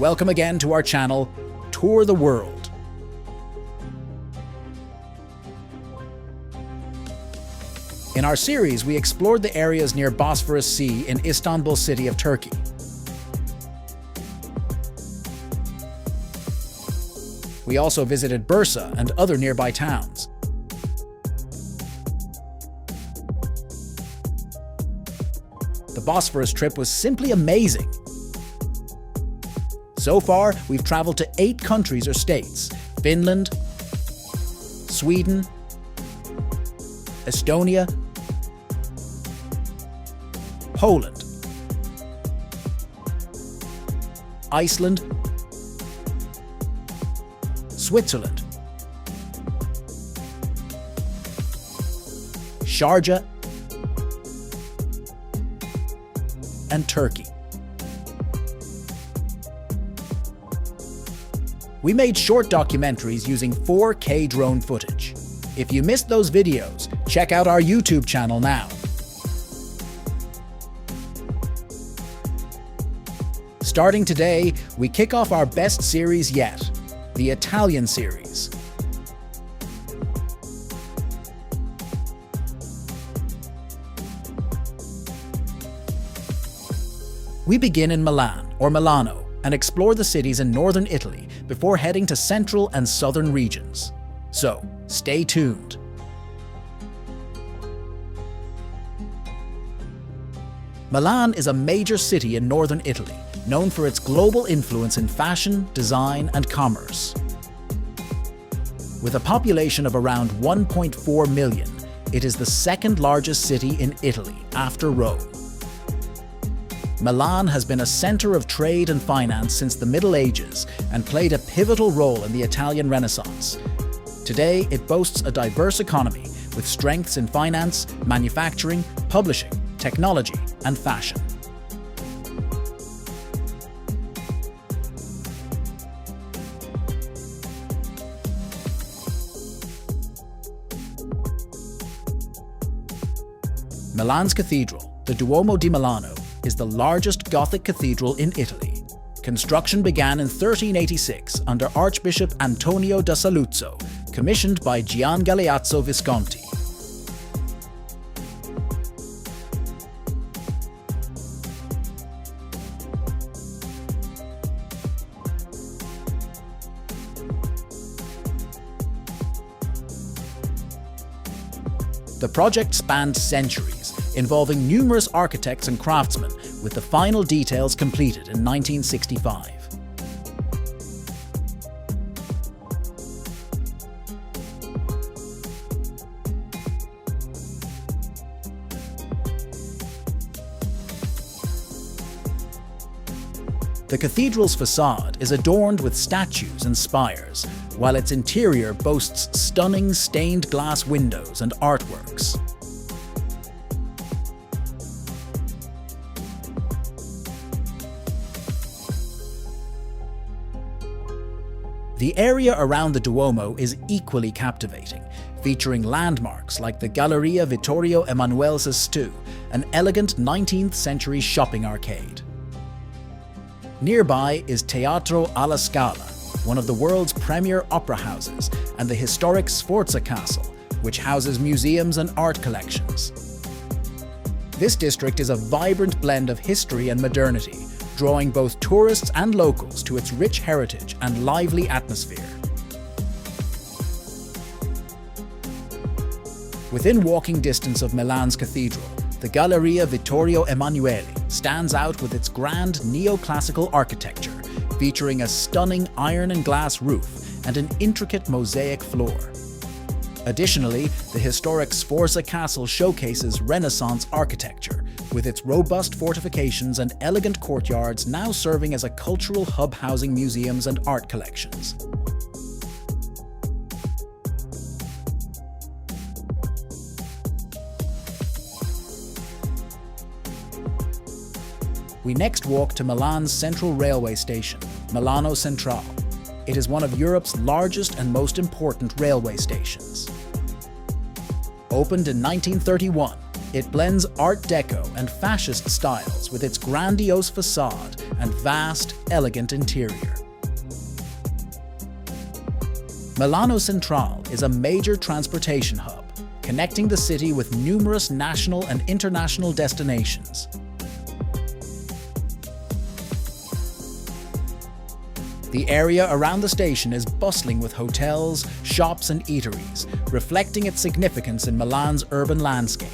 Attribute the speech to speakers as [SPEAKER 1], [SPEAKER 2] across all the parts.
[SPEAKER 1] Welcome again to our channel, Tour the World. In our series, we explored the areas near Bosphorus Sea in Istanbul city of Turkey. We also visited Bursa and other nearby towns. The Bosphorus trip was simply amazing. So far, we've traveled to 8 countries or states: Finland, Sweden, Estonia, Poland, Iceland, Switzerland, Sharjah, and Turkey. We made short documentaries using 4K drone footage. If you missed those videos, check out our YouTube channel now. Starting today, we kick off our best series yet, the Italian series. We begin in Milan, or Milano, and explore the cities in northern Italy before heading to central and southern regions. So, stay tuned. Milan is a major city in northern Italy, known for its global influence in fashion, design, and commerce. With a population of around 1.4 million, it is the second largest city in Italy after Rome. Milan has been a center of trade and finance since the Middle Ages and played a pivotal role in the Italian Renaissance. Today, it boasts a diverse economy with strengths in finance, manufacturing, publishing, technology, and fashion. Milan's cathedral, the Duomo di Milano, is the largest Gothic cathedral in Italy. Construction began in 1386 under Archbishop Antonio da Saluzzo, commissioned by Gian Galeazzo Visconti. The project spanned centuries, involving numerous architects and craftsmen, with the final details completed in 1965. The cathedral's facade is adorned with statues and spires, while its interior boasts stunning stained glass windows and artworks. The area around the Duomo is equally captivating, featuring landmarks like the Galleria Vittorio Emanuele II, an elegant 19th century shopping arcade. Nearby is Teatro, alla Scala, one of the world's premier opera houses, and the historic Sforza Castle, which houses museums and art collections. This district is a vibrant blend of history and modernity, drawing both tourists and locals to its rich heritage and lively atmosphere. Within walking distance of Milan's cathedral, the Galleria Vittorio Emanuele stands out with its grand neoclassical architecture, featuring a stunning iron and glass roof and an intricate mosaic floor. Additionally, the historic Sforza Castle showcases Renaissance architecture, with its robust fortifications and elegant courtyards now serving as a cultural hub housing museums and art collections. We next walk to Milan's central railway station, Milano Centrale. It is one of Europe's largest and most important railway stations. Opened in 1931, it blends Art Deco and fascist styles with its grandiose facade and vast, elegant interior. Milano Centrale is a major transportation hub, connecting the city with numerous national and international destinations. The area around the station is bustling with hotels, shops and eateries, reflecting its significance in Milan's urban landscape.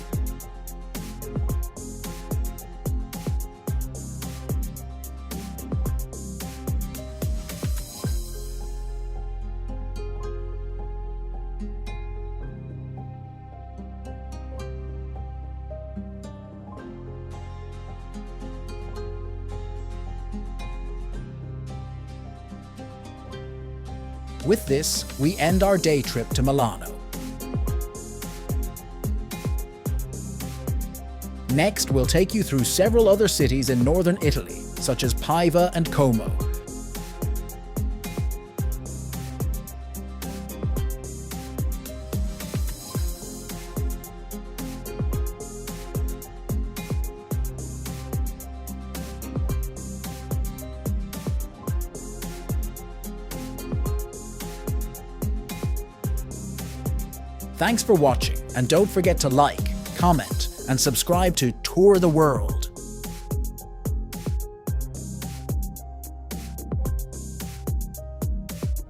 [SPEAKER 1] With this, we end our day trip to Milano. Next, we'll take you through several other cities in northern Italy, such as Paiva and Como. Thanks for watching, and don't forget to like, comment, and subscribe to Tour the World.